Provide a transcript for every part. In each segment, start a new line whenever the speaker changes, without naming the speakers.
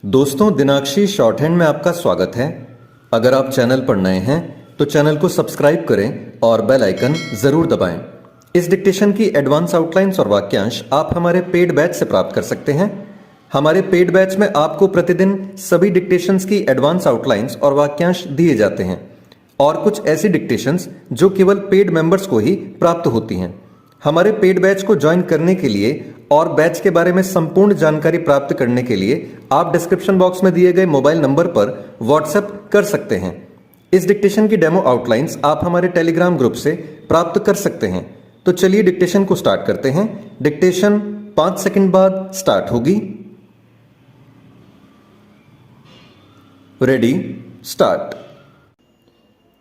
दोस्तों, दिनाक्षी short hand में आपका स्वागत है। अगर आप चैनल पर नए हैं तो चैनल को सब्सक्राइब करें और बेल आइकन जरूर दबाएं। इस डिक्टेशन की एडवांस आउटलाइंस और वाक्यांश आप हमारे पेड बैच से प्राप्त कर सकते हैं। हमारे पेड बैच में आपको प्रतिदिन सभी डिक्टेशंस की एडवांस आउटलाइंस और वाक्यांश दिए जाते हैं और कुछ ऐसी डिक्टेशंस जो केवल पेड मेंबर्स को ही प्राप्त होती हैं। हमारे पेड बैच को ज्वाइन करने के लिए और बैच के बारे में संपूर्ण जानकारी प्राप्त करने के लिए आप डिस्क्रिप्शन बॉक्स में दिए गए मोबाइल नंबर पर व्हाट्सएप कर सकते हैं। इस डिक्टेशन की डेमो आउटलाइंस आप हमारे टेलीग्राम ग्रुप से प्राप्त कर सकते हैं। तो चलिए डिक्टेशन को स्टार्ट करते हैं। डिक्टेशन 5 सेकंड बाद स्टार्ट होगी। Ready, start.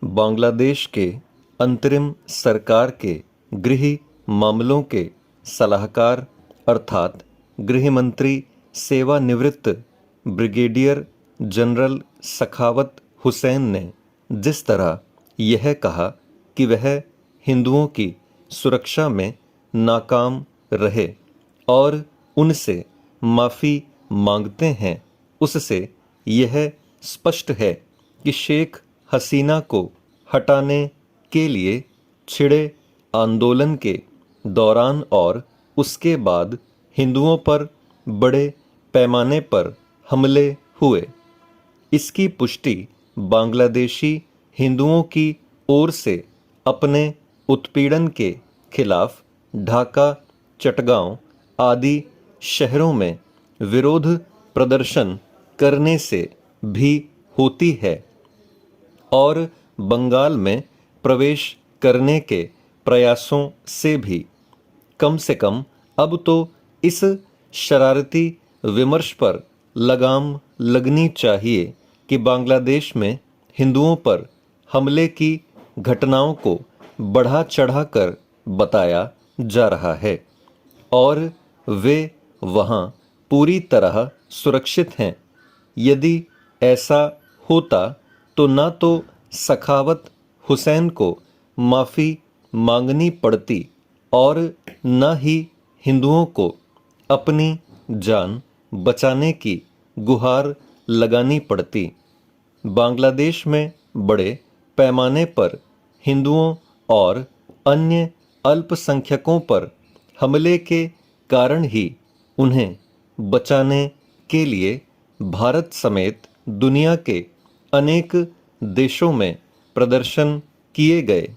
बांग्लादेश के अंतरिम सरकार के गृह मामलों के सलाहकार अर्थात गृह मंत्री सेवानिवृत्त ब्रिगेडियर जनरल सखावत हुसैन ने जिस तरह यह कहा कि वह हिंदुओं की सुरक्षा में नाकाम रहे और उनसे माफ़ी मांगते हैं, उससे यह स्पष्ट है कि शेख हसीना को हटाने के लिए छिड़े आंदोलन के दौरान और उसके बाद हिंदुओं पर बड़े पैमाने पर हमले हुए। इसकी पुष्टि बांग्लादेशी हिंदुओं की ओर से अपने उत्पीड़न के खिलाफ ढाका, चटगांव आदि शहरों में विरोध प्रदर्शन करने से भी होती है और बंगाल में प्रवेश करने के प्रयासों से भी। कम से कम अब तो इस शरारती विमर्श पर लगाम लगनी चाहिए कि बांग्लादेश में हिंदुओं पर हमले की घटनाओं को बढ़ा चढ़ाकर बताया जा रहा है और वे वहाँ पूरी तरह सुरक्षित हैं। यदि ऐसा होता तो ना तो सखावत हुसैन को माफ़ी मांगनी पड़ती और न ही हिंदुओं को अपनी जान बचाने की गुहार लगानी पड़ती। बांग्लादेश में बड़े पैमाने पर हिंदुओं और अन्य अल्पसंख्यकों पर हमले के कारण ही उन्हें बचाने के लिए भारत समेत दुनिया के अनेक देशों में प्रदर्शन किए गए।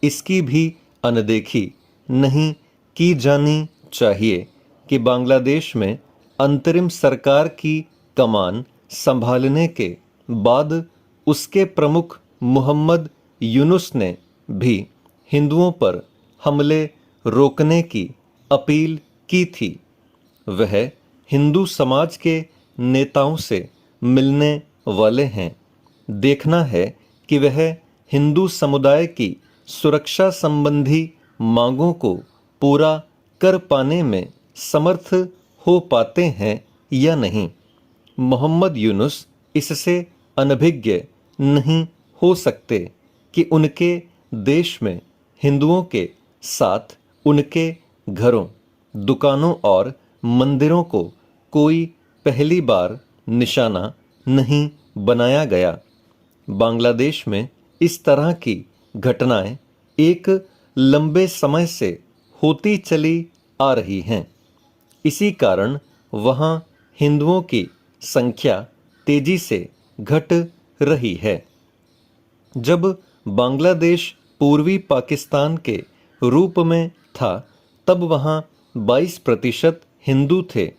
इसकी भी अनदेखी नहीं की जानी चाहिए कि बांग्लादेश में अंतरिम सरकार की कमान संभालने के बाद उसके प्रमुख मोहम्मद यूनुस ने भी हिंदुओं पर हमले रोकने की अपील की थी। वह हिंदू समाज के नेताओं से मिलने वाले हैं। देखना है कि वह हिंदू समुदाय की सुरक्षा संबंधी मांगों को पूरा कर पाने में समर्थ हो पाते हैं या नहीं। मोहम्मद यूनुस इससे अनभिज्ञ नहीं हो सकते कि उनके देश में हिंदुओं के साथ उनके घरों, दुकानों और मंदिरों को कोई पहली बार निशाना नहीं बनाया गया। बांग्लादेश में इस तरह की घटनाएं एक लंबे समय से होती चली आ रही हैं। इसी कारण वहाँ हिंदुओं की संख्या तेजी से घट रही है। जब बांग्लादेश पूर्वी पाकिस्तान के रूप में था तब वहाँ 22% हिंदू थे।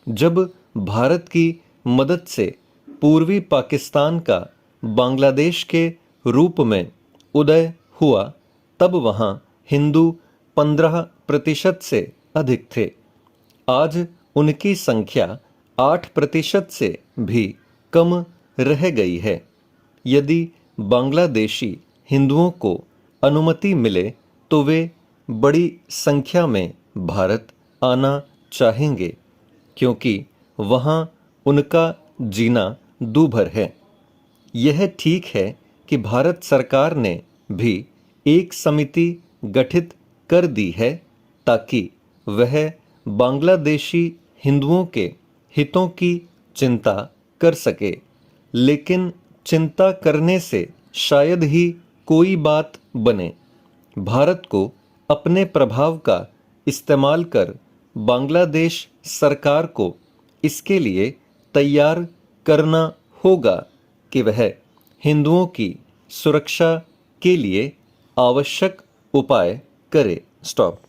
जब भारत की मदद से पूर्वी पाकिस्तान का बांग्लादेश के रूप में उदय हुआ तब वहाँ हिंदू 15% से अधिक थे। आज उनकी संख्या 8% से भी कम रह गई है। यदि बांग्लादेशी हिंदुओं को अनुमति मिले तो वे बड़ी संख्या में भारत आना चाहेंगे, क्योंकि वहाँ उनका जीना दूभर है। यह ठीक है कि भारत सरकार ने भी एक समिति गठित कर दी है ताकि वह बांग्लादेशी हिंदुओं के हितों की चिंता कर सके, लेकिन चिंता करने से शायद ही कोई बात बने। भारत को अपने प्रभाव का इस्तेमाल कर बांग्लादेश सरकार को इसके लिए तैयार करना होगा कि वह हिंदुओं की सुरक्षा के लिए आवश्यक उपाय करे। स्टॉप।